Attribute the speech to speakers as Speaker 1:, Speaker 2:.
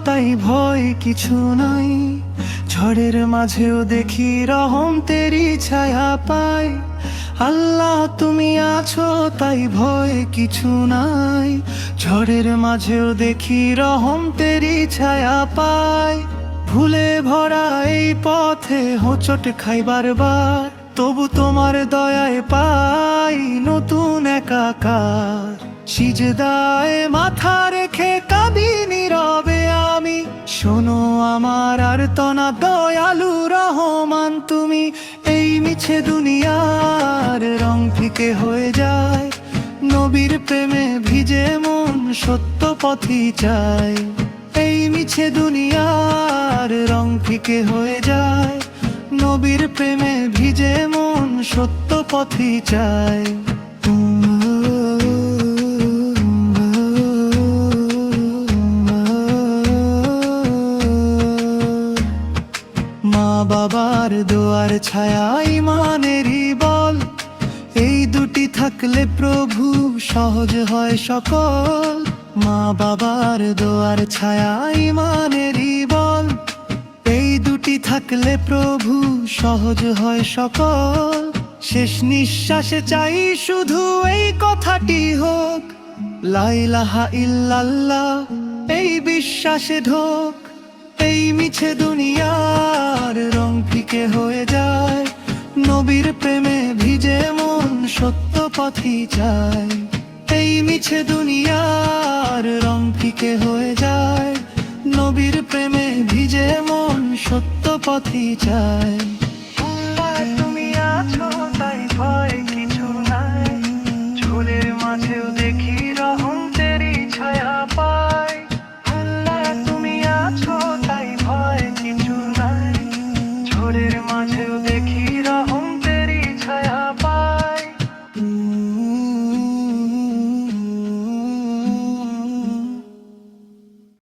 Speaker 1: তাই ভয় কিছু নাই। ঝড়ের মাঝেও দেখি রহম তেরি ছায়া পাই। আল্লাহ তুমি আছো তাই ভয় কিছু নাই। ঝড়ের মাঝেও দেখি রহম তেরি ছায়া পাই। ভুলে ভরা এই পথে হোঁচট খাই বারবার, তবু তোমার দয়ায় পাই নতুন একাকার। সিজদায় মাথা রেখে কাঁদি নীরবে আমি, শোনো আমার আর্তনা দয়ালু রহমান তুমি। এই মিছে দুনিয়ার রং ফিকে হয়ে যায়, নবীর প্রেমে ভিজে মন সত্য পথই চায়। এই মিছে দুনিয়ার রং ফিকে হয়ে যায়, নবীর প্রেমে ভিজে মন সত্য পথই চায়। মা বাবার দোয়ার ছায়া ইমানেরই বল, এই দুটি থাকলে প্রভু সহজ হয় সকল। মা বাবার দোয়ার ছায়া ইমানেরই বল, এই দুটি থাকলে প্রভু সহজ হয় সকল। শেষ নিঃশ্বাসে চাই শুধু এই কথাটি হোক, লা ইলাহা ইল্লাল্লাহ, এই বিশ্বাসে ঢোক। এই মিছে দুনিয়ার রং ফিকে হয়ে যায়, নবীর প্রেমে ভিজে মন সত্য পথই চায়। এই মিছে দুনিয়ার রং ফিকে হয়ে যায়, নবীর প্রেমে ভিজে মন সত্য পথই চায়। তুমি আছো তাই ভয় কিছু নাই। ঝোলের মাঝেও